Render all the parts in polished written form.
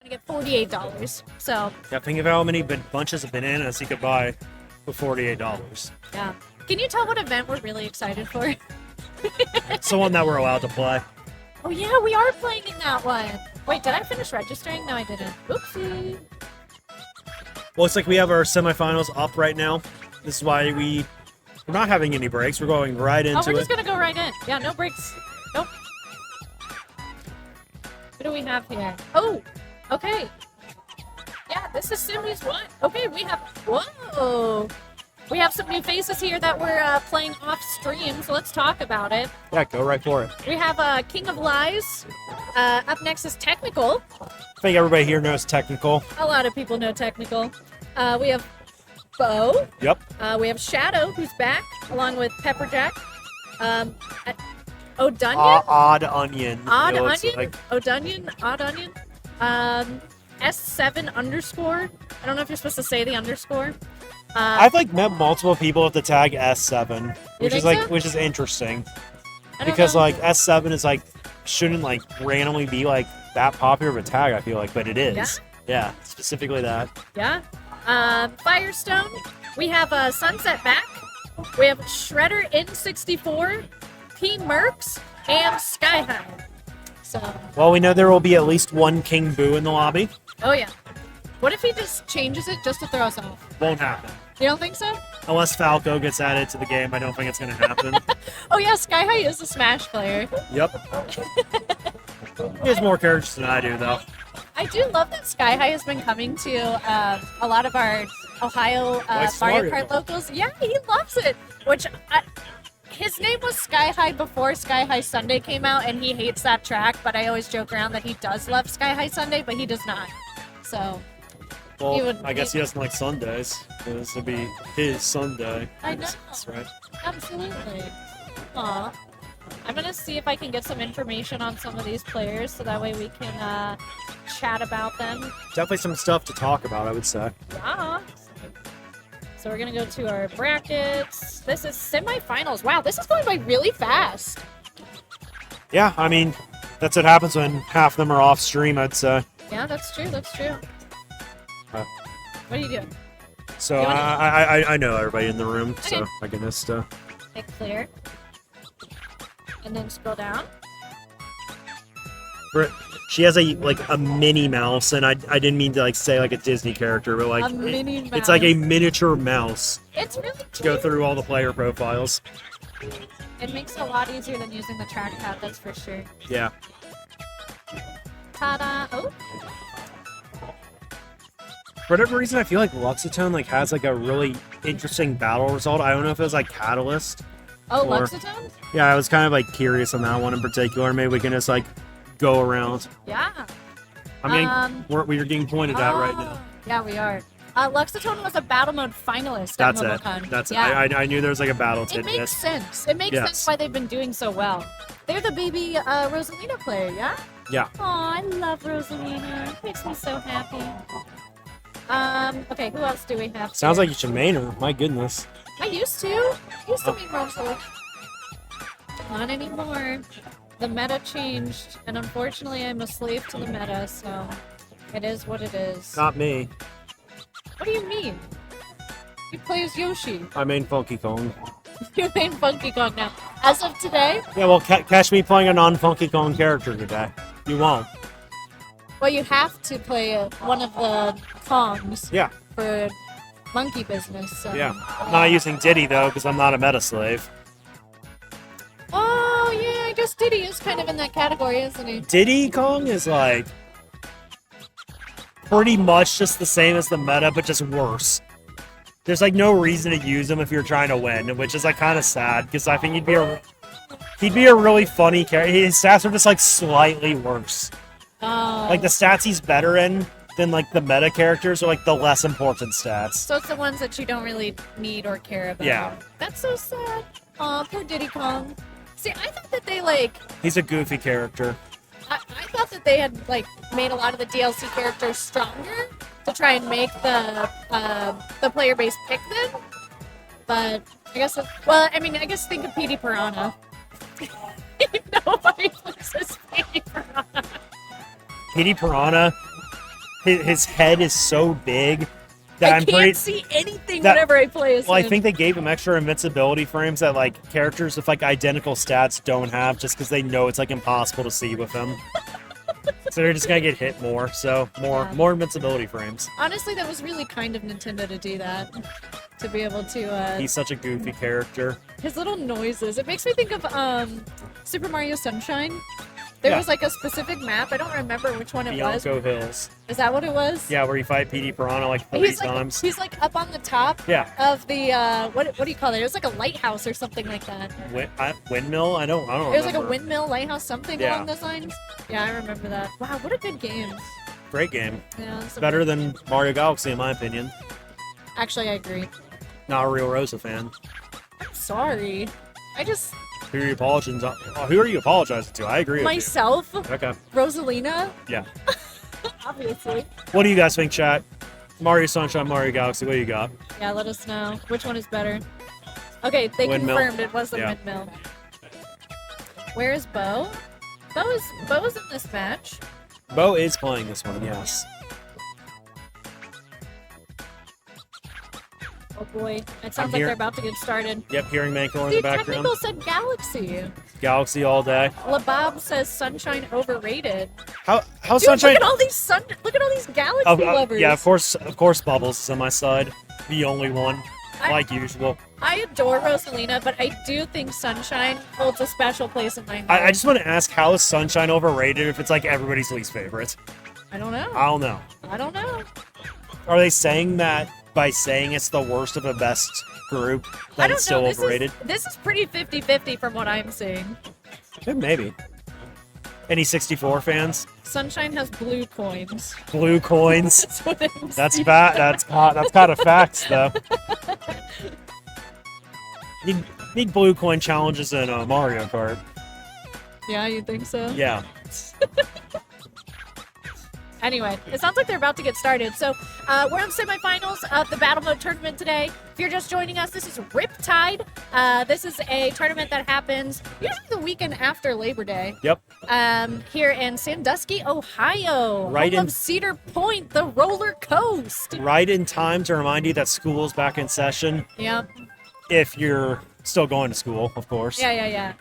to get $48. So Yeah, think of how many bunches of bananas you could buy for $48. yeah. Can you tell what event we're really excited for? It's the one that we're allowed to play. Oh yeah, we are playing in that one. Wait, did I finish registering? No, I didn't. Oopsie. Well, it's like we have our semifinals up right now. This is why we're not having any breaks. We're going right into Oh, we're just it. gonna go right in. Yeah, no breaks. Nope. What do we have here? Oh, okay. Yeah, this is Simi's one. Okay, we have, whoa. We have some new faces here that we're playing off stream, so let's talk about it. Yeah, go right for it. We have KingOfLies. Up next is Technical. I think everybody here knows technical. A lot of people know Technical. We have Bo. Yep. We have Shadow, who's back, along with PepperJack. Oddonion? Oddonion. Oddonion? Like. Oddonion? S7 underscore. I don't know if you're supposed to say the underscore. I've like met multiple people with the tag S7, which think is like so? which is interesting I don't because know. like S7 is like shouldn't like randomly be like that popular of a tag. I feel like, but it is. Yeah, specifically that. Yeah. Firestone. We have Sunset back. We have Shredder N64, P-Merks, and SkyHigh. So, Well, we know there will be at least one King Boo in the lobby. oh yeah. What if he just changes it just to throw us off? Won't happen You don't think so? unless Falco gets added to the game. I don't think it's gonna happen. Oh yeah, SkyHigh is a Smash player. Yep. He has more characters than I do, though. I do love that SkyHigh has been coming to a lot of our Ohio Likes Mario Mario. Kart locals. Yeah, he loves it. His name was SkyHigh before SkyHigh Sunday came out, and he hates that track. But I always joke around that he does love SkyHigh Sunday, but he does not. So Well, He would- I guess he doesn't like Sundays. This would be his Sunday. I know. That's right. Absolutely. Aw. I'm gonna see if I can get some information on some of these players, so that way we can chat about them. Definitely some stuff to talk about, I would say. Yeah. So we're gonna go to our brackets. This is semifinals. Wow, this is going by really fast. Yeah, I mean, that's what happens when half of them are off stream, I'd say. Yeah, that's true. That's true. Uh, What are you doing? So You wanna- I know everybody in the room, so Okay. I can just Hit clear. And then scroll down. she has a Minnie Mouse, and I didn't mean to like say like a Disney character, but like A Minnie Mouse. it's like a miniature mouse It's really to go cute. through all the player profiles. It makes it a lot easier than using the trackpad, that's for sure. Yeah. Ta-da! Oh, For whatever reason, I feel like Luxatone like has like a really interesting battle result. I don't know if it was like Catalyst. oh, Or- Luxatone? Yeah, I was kind of like curious on that one in particular. Maybe we can just like go around. Yeah. I mean, we're getting pointed at right now. Yeah, we are. Luxatone was a battle mode finalist That's at it. MomoCon. That's it. yeah. I knew there was like a battle It tidbit. makes sense. It makes Yes. sense why they've been doing so well. They're the baby Rosalina player, yeah? Yeah. Aw, I love Rosalina. Makes me so happy. Okay, who else do we have? Sounds here? like you should main her. My goodness. I used to. I used to be Rosal. Not anymore. The meta changed, and unfortunately I'm a slave to the meta, so it is what it is. Not me. What do you mean? You play as Yoshi. I main Funky Kong. You main Funky Kong now. As of today, Yeah, well, catch me playing a non-Funky Kong character today. You won't. well, you have to play one of the Kongs Yeah. for monkey business. So. Yeah. I'm not using Diddy though, because I'm not a meta slave. Oh, yeah, I guess Diddy is kind of in that category, isn't he? Diddy Kong is like pretty much just the same as the meta, but just worse. There's like no reason to use him if you're trying to win, which is like kind of sad because I think he'd be a really funny character. His stats are just like slightly worse. Like the stats he's better in than like the meta characters are like the less important stats. So it's the ones that you don't really need or care about. Yeah. That's so sad. Aw, poor Diddy Kong. See, I thought that they like, He's a goofy character. I thought that they had like made a lot of the DLC characters stronger to try and make the player base pick them. But I guess, well, I mean, I guess think of PD Piranha. Nobody plays as PD Piranha. Petey Piranha his head is so big that I I'm can't pretty. see anything whenever I play as Well, I him. think they gave him extra invincibility frames that like characters with like identical stats don't have, just because they know it's like impossible to see with him. So they're just gonna get hit more. So more invincibility frames. Honestly, that was really kind of Nintendo to do that. To be able to. He's such a goofy character. His little noises. It makes me think of Super Mario Sunshine. There Yeah. was like a specific map. I don't remember which one it was. Bianco Hills. Is that what it was? Yeah, where you fight PD Piranha like 3 times. He's like up on the top Yeah. of the what do you call it? It was like a lighthouse or something like that. Windmill? I don't It was like a remember. windmill lighthouse, something Yeah. along those lines. Yeah, I remember that. Wow, what a good game. Great game. Yeah, it's Better than Mario Galaxy in my opinion. Actually, I agree. Not a real Rosa fan. I'm sorry. I just Who are you apologizing to? Who are you apologizing to? I agree with myself, you. Okay. Rosalina, Yeah. obviously. What do you guys think, chat? Mario Sunshine, Mario Galaxy, what do you got? Yeah, let us know which one is better. Okay, they Windmill. confirmed it was the Yeah. windmill. Where is Bo? Bo is in this match. Bo is playing this one, yes. Oh boy, it sounds I'm like here. they're about to get started. Yep, hearing Manko in the Dude, background. Technical said Galaxy. Galaxy all day. Labob says Sunshine overrated. How Dude, Sunshine? look at all these Galaxy lovers. Yeah, of course Bubbles is on my side. The only one, like usual. I adore Rosalina, but I do think Sunshine holds a special place in my heart. I just want to ask, how is Sunshine overrated if it's like everybody's least favorite? I don't know. I don't know. I don't know. Are they saying that by saying it's the worst of the best group, I that don't it's still know. overrated? This is pretty 50-50 from what I'm seeing. Yeah, maybe. Any 64 fans? Sunshine has blue coins. Blue coins. That's what I'm That's seeing. bad. That's kind of facts, though. Need blue coin challenges in Mario Kart. Yeah, you think so? Yeah. Anyway, it sounds like they're about to get started. So we're on semifinals of the Battle Mode tournament today. If you're just joining us, this is Riptide. This is a tournament that happens usually the weekend after Labor Day. Yep. Here in Sandusky, Ohio. Right home in- of Cedar Point, the roller coast. Right in time to remind you that school's back in session. Yeah, If you're still going to school, of course. yeah.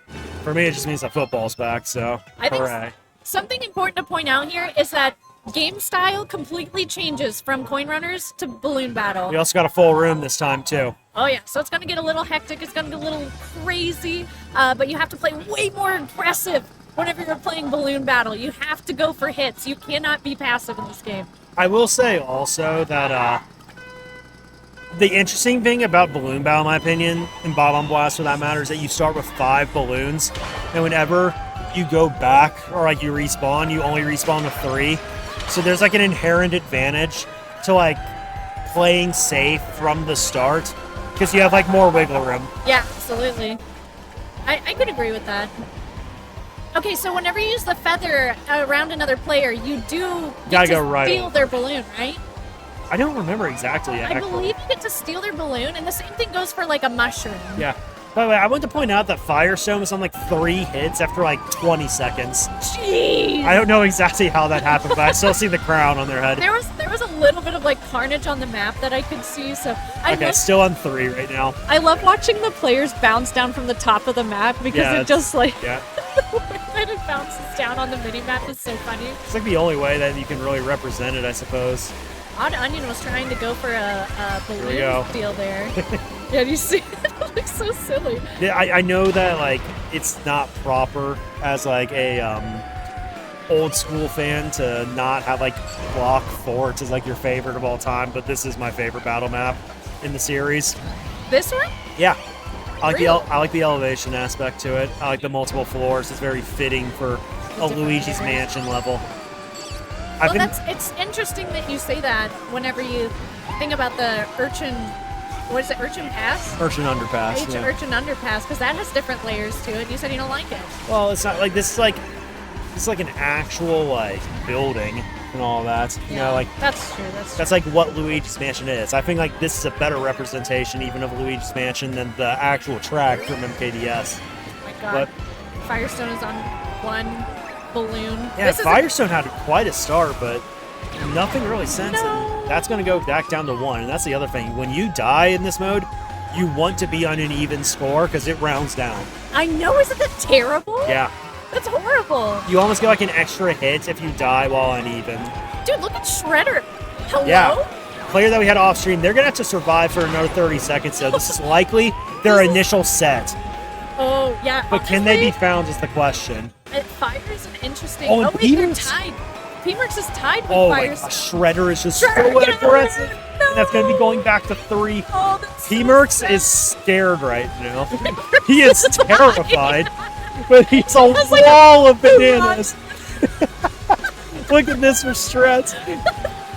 For me, it just means that football's back, so I think hooray. something important to point out here is that game style completely changes from coin runners to balloon battle. We also got a full room this time, too. Oh yeah, so it's gonna get a little hectic, it's gonna get a little crazy, but you have to play way more aggressive whenever you're playing balloon battle. You have to go for hits. You cannot be passive in this game. I will say also that the interesting thing about Balloon Battle, in my opinion, and Bob on Blast for that matter, is that you start with 5 balloons, and whenever you go back or like you respawn, you only respawn with 3. So there's like an inherent advantage to like playing safe from the start because you have like more wiggle room. Yeah, absolutely. I could agree with that. Okay, so whenever you use the feather around another player, you do Gotta get go to right steal over. their balloon, right? I don't remember exactly. I believe you get to steal their balloon, and the same thing goes for like a mushroom. Yeah. By the way, I want to point out that Firestone was on like 3 hits after like 20 seconds. Jeez! I don't know exactly how that happened, but I still see the crown on their head. There was a little bit of like carnage on the map that I could see, so Okay, still on 3 right now. I love watching the players bounce down from the top of the map because Yeah, it just like Yeah. when it bounces down on the mini map is so funny. It's like the only way that you can really represent it, I suppose. Oddonion was trying to go for a we balloon go. deal there. Yeah, do you see it? It looks so silly. Yeah, I know that like it's not proper as like a old school fan to not have like block forts as like your favorite of all time, but this is my favorite battle map in the series. This one? Yeah. I like, Really? I like the elevation aspect to it. I like the multiple floors. It's very fitting for a different Luigi's areas. Mansion level. Well, it's interesting that you say that whenever you think about the Urchin, what is it, Urchin Pass? Urchin Underpass. Yeah. Urchin Underpass, because that has different layers to it. You said you don't like it. Well, it's not like this is like an actual like building and all that. You know, like that's true. that's like what Luigi's Mansion is. I think like this is a better representation even of Luigi's Mansion than the actual track from MKDS. Oh my God. But Firestone is on one balloon. yeah, This is Firestone had quite a start, but Nothing really since. No. And that's going to go back down to 1. And that's the other thing. When you die in this mode, you want to be on an even score because it rounds down. I know, isn't that terrible? Yeah. That's horrible. You almost get like an extra hit if you die while uneven. Dude, look at Shredder. Hello? Yeah. Player that we had off stream, they're going to have to survive for another 30 seconds. So this is likely their initial set. Oh, yeah. But can they be found is the question. Fire is an interesting... Oh, and wait, they're P-Merks. tied. P-Merks is tied with Oh my Fire. gosh, Shredder is just Shredder, so get out of aggressive. there. And that's going to be No. going back to 3. Oh, that's so P-Merks sad. is scared right now. He is terrified. But he's a wall of bananas. Look at this for Stretz.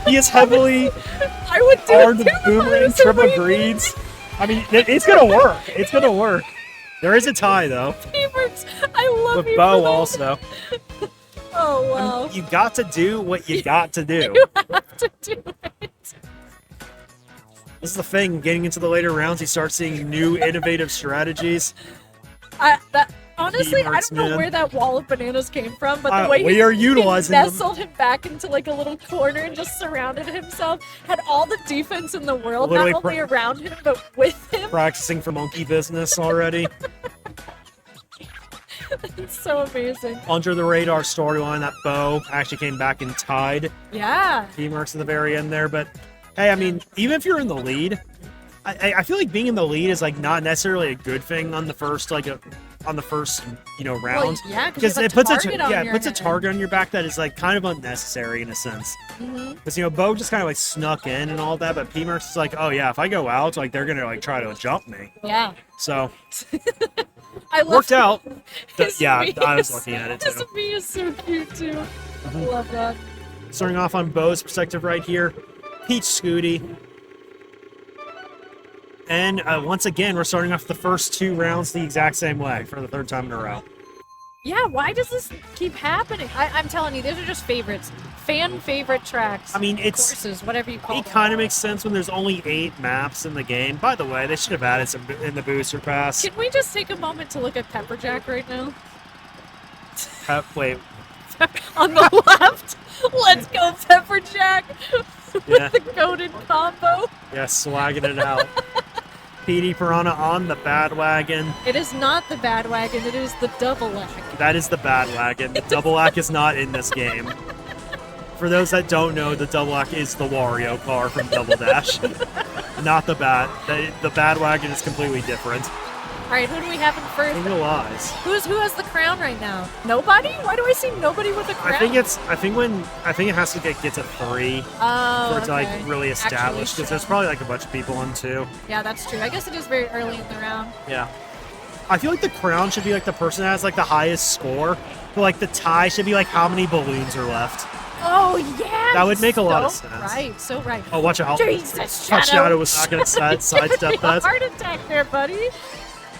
He is heavily I would do armed it with too. boomerang, trip of greens. I mean, it's going to work. It's going to work. There is a tie, though. P-Merks, I love With you Bo for that. also. Oh, I wow. mean, you got to do what you got to do. You have to do it. This is the thing. Getting into the later rounds, you start seeing new innovative strategies. Honestly, I P-Merks, don't know man. where that wall of bananas came from, but the way We are utilizing he them. nestled him back into like a little corner and just surrounded himself, had all the defense in the world, Literally not only around him, but with him. Practicing for monkey business already. It's so amazing. Under the radar storyline that Bo actually came back and tied Yeah. P-Merks at the very end there. But hey, I mean, even if you're in the lead, I feel like being in the lead is like not necessarily a good thing on the first round. Well, yeah, Because it puts a target target on your back that is like kind of unnecessary in a sense. Mm-hmm. Because Bo just kind of like snuck in and all that, but P-Merks is like, oh yeah, if I go out, like they're gonna like try to jump me. Yeah. So I love worked out. His Yeah, me I was is- looking at it His too. me is so cute too. I love that. Starting off on Bo's perspective right here, Peach Scooty. And once again, we're starting off the first 2 rounds the exact same way for the 3rd time in a row. Yeah, why does this keep happening? I'm telling you, these are just favorites. Fan favorite tracks. I mean, courses, whatever you call it them. kind of makes sense when there's only 8 maps in the game. By the way, they should have added some in the booster pass. Can we just take a moment to look at PepperJack right now? Wait, On the left. Let's go, PepperJack. Yeah. With the goated combo. yeah, swagging it out. PD Piranha on the bad wagon. It is not the bad wagon, it is the double leg. That is the bad wagon. The double ack is not in this game. For those that don't know, the double ack is the Wario car from Double Dash. Not the bad. The bad wagon is completely different. Alright, who do we have in first? KingOfLies. Who has the crown right now? Nobody? Why do I see nobody with a crown? I think it has to get to 3 Oh, for it to like okay. really establish Actually because there's shown. probably like a bunch of people on 2. Yeah, that's true. I guess it is very early in the round. Yeah. I feel like the crown should be like the person that has like the highest score, but like the tie should be like how many balloons are left. Oh, yeah! That would make a lot of so sense. Right, so right. Oh, watch out. Jesus, Shadow! Shadow was not going to sidestep that. Heart attack there, buddy.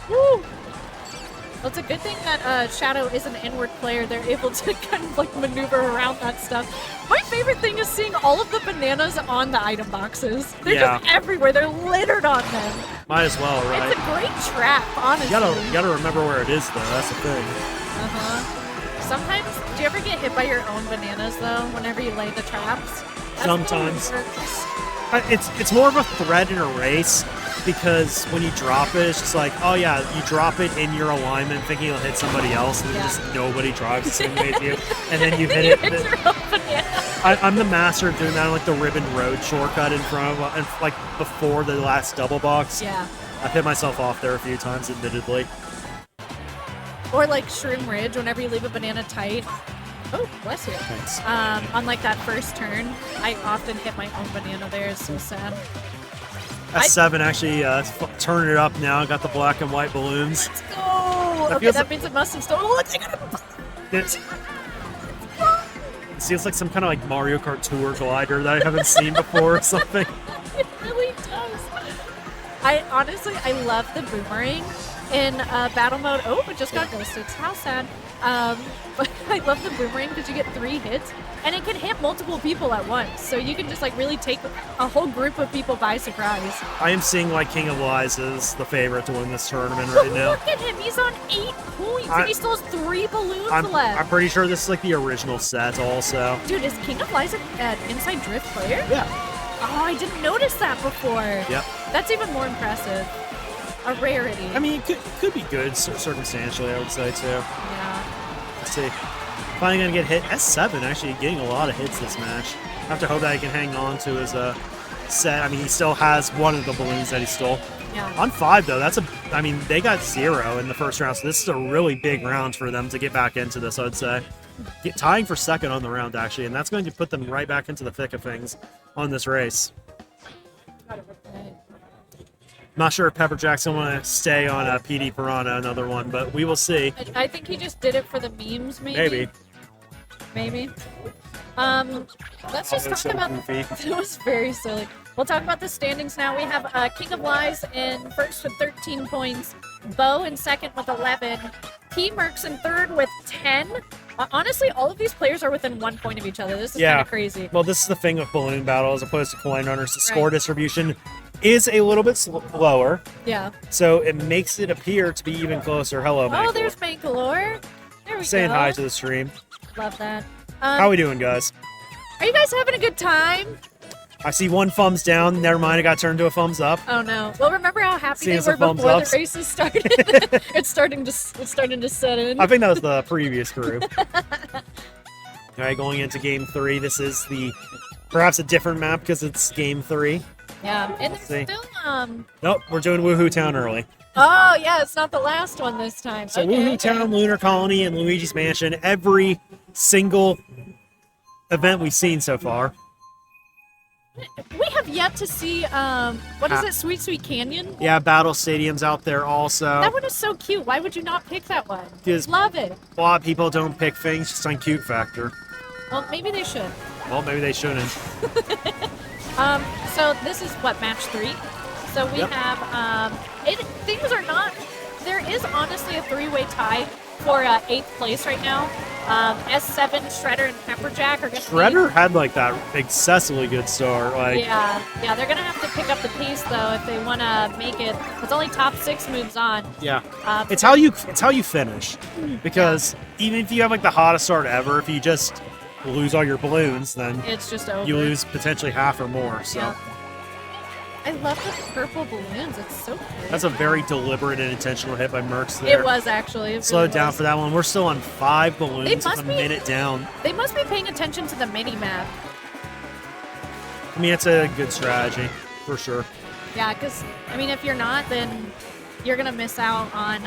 Woo! Well, it's a good thing that Shadow is an inward player. They're able to kind of like maneuver around that stuff. My favorite thing is seeing all of the bananas on the item boxes. They're Yeah. just everywhere. They're littered on them. Might as well, right? It's a great trap, honestly. You gotta remember where it is, though. That's the thing. Uh-huh. Sometimes, do you ever get hit by your own bananas, though, whenever you lay the traps? That's Sometimes. how it works. It's more of a threat in a race because when you drop it, it's just like, oh yeah, you drop it in your alignment thinking it'll hit somebody else, and then Yeah. just nobody drives the same way as you, and then you Then hit you it. hit your own banana. I'm the master of doing that on like the Ribbon Road shortcut in front of, and like before the last double box. Yeah. I've hit myself off there a few times, admittedly. Or like Shroom Ridge, whenever you leave a banana tight. Oh, bless you. Thanks. On like that first turn, I often hit my own banana there. It's so sad. S7 actually turned it up now. Got the black and white balloons. Let's go! Okay, feels that like- means it must have stolen. Oh, look, I got a... It feels like some kind of like Mario Kart Tour glider that I haven't seen before or something. It really does. I honestly love the boomerang in battle mode. Oh, it just got ghosted. How sad. But I love the boomerang because you get 3 hits, and it can hit multiple people at once. So you can just like really take a whole group of people by surprise. I am seeing like KingOfLies is the favorite to win this tournament right now. Look at him. He's on 8 points, and he still has 3 balloons left. I'm pretty sure this is like the original set also. Dude, is KingOfLies an inside drift player? Yeah. Oh, I didn't notice that before. Yep. That's even more impressive. A rarity. I mean, it could be good circumstantially, I would say, too. Yeah. Let's see. Finally going to get hit. S7 actually getting a lot of hits this match. I have to hope that he can hang on to his set. I mean, he still has one of the balloons that he stole. Yeah. On 5, though, I mean, they got 0 in the first round, so this is a really big round for them to get back into this, I'd say. Tying for second on the round, actually, and that's going to put them right back into the thick of things on this race. Not sure if PepperJack's going to want to stay on PD Piranha, another one, but we will see. I think he just did it for the memes, maybe. Maybe. Let's just talk about... It was very silly. We'll talk about the standings now. We have KingOfLies in first with 13 points, Bo in second with 11, P-Merks in third with 10. Honestly, all of these players are within 1 point of each other. This is kind of crazy. Well, this is the thing with Balloon Battle as opposed to Coin Runners. The score distribution is a little bit lower. Yeah. So it makes it appear to be even closer. Hello, Bangalore. Oh, there's Bangalore. There we Saying go. hi to the stream. Love that. How we doing, guys? Are you guys having a good time? I see one thumbs down. Never mind, it got turned to a thumbs up. Oh no! Well, remember how happy they were before the races started. it's starting to set in. I think that was the previous group. All right, going into game 3. This is perhaps a different map because it's game 3. Yeah, and there's still Nope, we're doing Woohoo Town early. Oh yeah, it's not the last one this time. So Woohoo Town, Lunar Colony, and Luigi's Mansion. Every single event we've seen so far. We have yet to see, what is it, Sweet Sweet Canyon? Yeah, Battle Stadium's out there also. That one is so cute. Why would you not pick that one? Love it. A lot of people don't pick things just on cute factor. Well, maybe they should. Well, maybe they shouldn't. So this is, what, match 3? So we have, things are not, there is honestly a 3-way tie for 8th place right now. S7, Shredder, and PepperJack are going to Shredder had like that excessively good start. Like yeah, they're going to have to pick up the pace though if they want to make it. It's only top 6 moves on. Yeah, it's how you finish. Because even if you have like the hottest start ever, if you just lose all your balloons, then it's just over. You lose potentially half or more. So. Yeah. I love the purple balloons. It's so cool. That's a very deliberate and intentional hit by Merks there. It was actually. It Slowed down for that one. We're still on 5 balloons with a minute down. They must be paying attention to the mini-map. I mean, it's a good strategy, for sure. Yeah, because, I mean, if you're not, then you're going to miss out on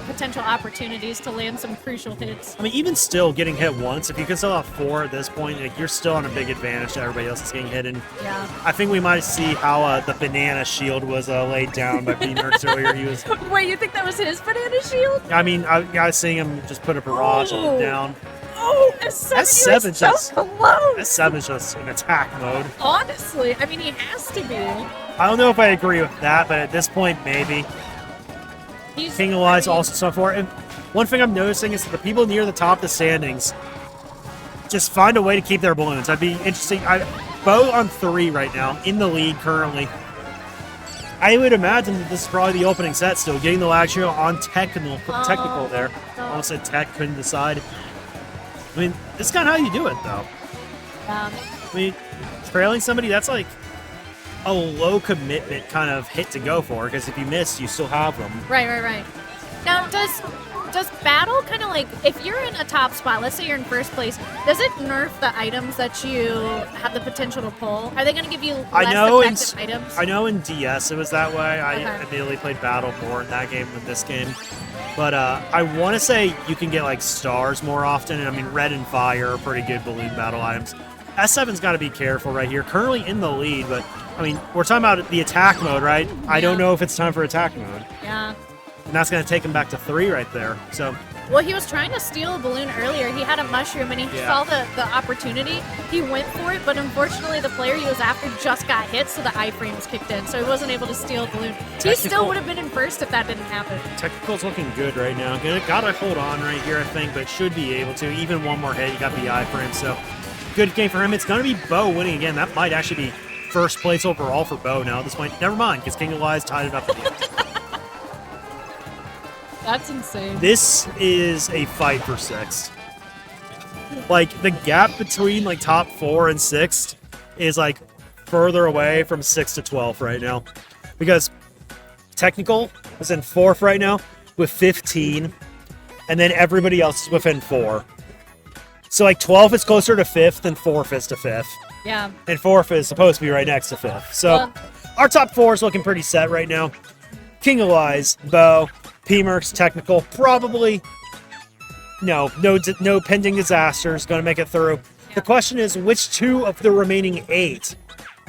potential opportunities to land some crucial hits. I mean, even still getting hit once, if you can still have 4 at this point, like, you're still on a big advantage to everybody else that's getting hit. And yeah. I think we might see how the banana shield was laid down by P-Merks earlier. He was. Wait, you think that was his banana shield? I mean, I was seeing him just put a barrage on it down. Oh, S7 is so close. S7's just in attack mode. Honestly, I mean, he has to be. I don't know if I agree with that, but at this point, maybe. KingOfLies also so far. And one thing I'm noticing is that the people near the top of the standings just find a way to keep their balloons. That'd be interesting. Bo on 3 right now, in the lead currently. I would imagine that this is probably the opening set still, getting the lag shield on technical there. Almost said tech, couldn't decide. I mean, this is kind of how you do it, though. I mean, trailing somebody, that's like a low commitment kind of hit to go for, because if you miss, you still have them. Right. Now, does battle kind of like, if you're in a top spot, let's say you're in first place, does it nerf the items that you have the potential to pull? Are they going to give you less effective items? I know in DS it was that way. I immediately played battle more in that game than this game. But I want to say you can get like stars more often, and I mean red and fire are pretty good balloon battle items. S7's got to be careful right here. Currently in the lead, but I mean, we're talking about the attack mode, right? Yeah. I don't know if it's time for attack mode. Yeah. And that's going to take him back to 3 right there. So Well, he was trying to steal a balloon earlier. He had a mushroom and he saw the opportunity. He went for it, but unfortunately the player he was after just got hit, so the iframes kicked in, so he wasn't able to steal a balloon. He still would have been in first if that didn't happen. Technical's looking good right now. Gotta hold on right here, I think, but should be able to. Even one more hit, you got the iframe, so good game for him. It's going to be Bo winning again. That might actually be first place overall for Bo now at this point. Never mind, because KingOfLies tied it up at the end. That's insane. This is a fight for sixth. Like, the gap between, like, top 4 and 6th is, like, further away from 6 to 12 right now. Because Technical is in 4th right now with 15, and then everybody else is within 4. So, like, 12 is closer to 5th than 4th is to 5th. Yeah. And 4th is supposed to be right next to 5th. So, our top 4 is looking pretty set right now. KingOfLies, Bo, P-Merks, Technical, probably no pending disasters going to make it through. Yeah. The question is, which 2 of the remaining 8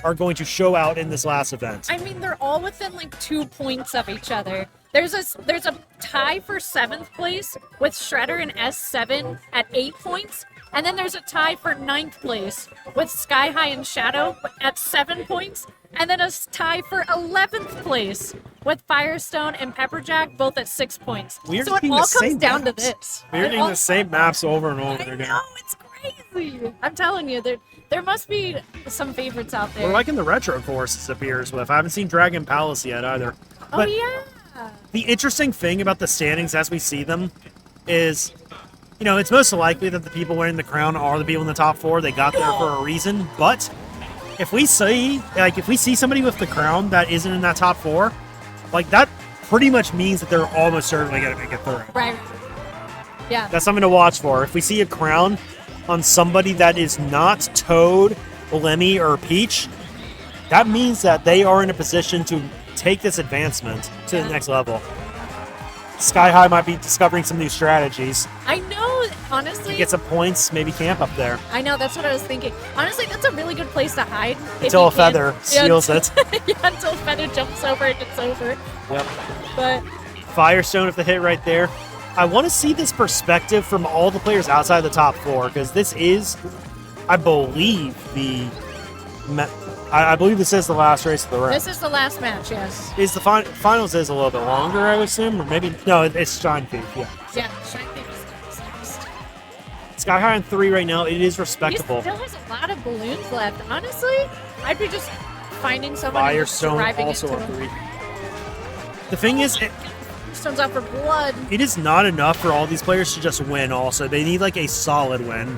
are going to show out in this last event? I mean, they're all within like 2 points of each other. There's a tie for 7th place with Shredder and S7 at 8 points. And then there's a tie for 9th place with SkyHigh and Shadow at 7 points. And then a tie for 11th place with Firestone and PepperJack, both at 6 points. We're so it all comes down to this. We're getting the same maps over and over again. I know, it's crazy. I'm telling you, there must be some favorites out there. We're liking the retro courses appears with. I haven't seen Dragon Palace yet either. But yeah. The interesting thing about the standings as we see them is, you know, it's most likely that the people winning the crown are the people in the top 4. They got there for a reason. But if we see somebody with the crown that isn't in that top 4, like, that pretty much means that they're almost certainly going to make it through. Right. Yeah. That's something to watch for. If we see a crown on somebody that is not Toad, Lemmy, or Peach, that means that they are in a position to take this advancement to the next level. SkyHigh might be discovering some new strategies. I know, honestly. Get some points, maybe camp up there. I know, that's what I was thinking. Honestly, that's a really good place to hide. Until a feather steals it. Yeah, until a feather jumps over and it's over. Yep. But Firestone if the hit right there. I want to see this perspective from all the players outside the top 4, because this is, I believe, I believe this is the last race of the round. This is the last match, yes. Is the finals is a little bit longer, I would assume, or maybe no, it's Shine Thief, yeah. Yeah, Shine Thief is next. SkyHigh on 3 right now. It is respectable. He still has a lot of balloons left. Honestly, I'd be just finding someone Firestone and driving also into on him. 3. The thing is, Firestone's out for blood. It is not enough for all these players to just win. Also, they need like a solid win.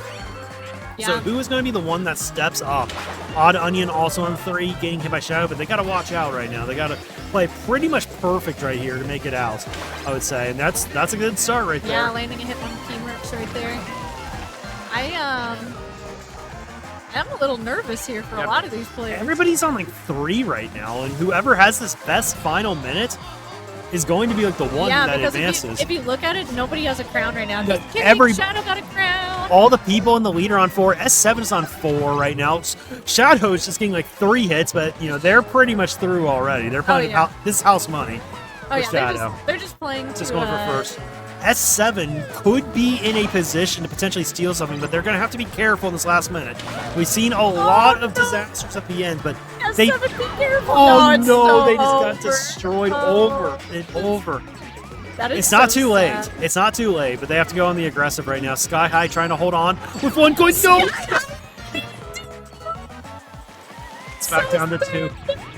Yeah. So who is going to be the one that steps up? Oddonion also on 3, getting hit by Shadow, but they got to watch out right now. They got to play pretty much perfect right here to make it out, I would say. And that's a good start right there. Yeah, landing a hit on P-Merks right there. I'm a little nervous here for a lot of these players. Everybody's on like 3 right now, and whoever has this best final minute is going to be like the one that advances. If you look at it, nobody has a crown right now. Shadow got a crown. All the people in the lead are on 4. S7 is on 4 right now. Shadow is just getting like 3 hits, but you know they're pretty much through already. They're playing this is house money. Oh yeah, Shadow. They're just playing. Just going for first. S7 could be in a position to potentially steal something, but they're going to have to be careful in this last minute. We've seen a lot of disasters at the end, but they... be careful. Oh no, they just over. got destroyed over and over. That is it's not too sad. late. It's not too late, but they have to go on the aggressive right now. SkyHigh trying to hold on with 1 coin. No! It's back down to 2.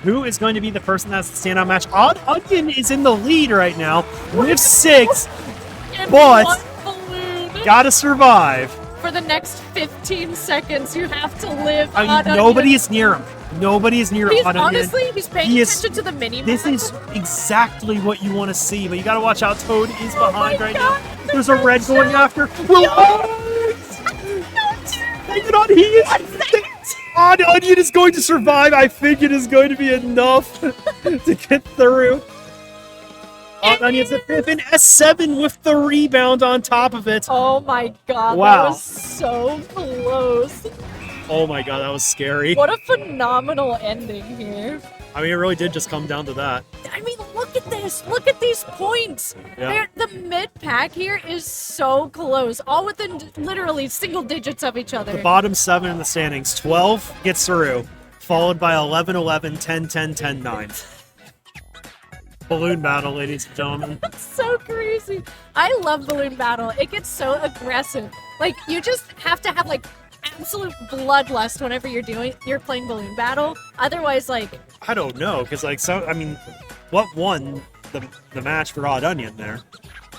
Who is going to be the person that's the standout match? Oddonion is in the lead right now with 6. But gotta survive. For the next 15 seconds, you have to live. I mean, nobody is near him. Nobody is near Oddonion. Honestly, he's paying attention to the mini-map. This is exactly what you want to see, but you gotta watch out. Toad is behind right now. There's a red going after. Hang it on, he is. Oddonion is going to survive. I think it is going to be enough to get through. Oddonion's at 5th, and S7 with the rebound on top of it. Oh my god, wow. That was so close. Oh my god, that was scary. What a phenomenal ending here. I mean, it really did just come down to that. I mean, look at this. this. Look at these points. Yeah. The mid pack here is so close, all within literally single digits of each other. The bottom 7 in the standings, 12 gets through, followed by 11, 11, 10, 10, 10, 9. Balloon battle, ladies and gentlemen. That's so crazy. I love balloon battle. It gets so aggressive. Like, you just have to have like absolute bloodlust whenever you're playing balloon battle. Otherwise, like, I don't know, because like what won the match for Oddonion there?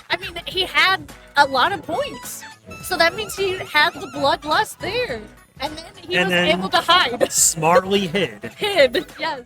I mean, he had a lot of points, so that means he had the bloodlust there, and then he was able to hide. Smartly hid. Hid, yes.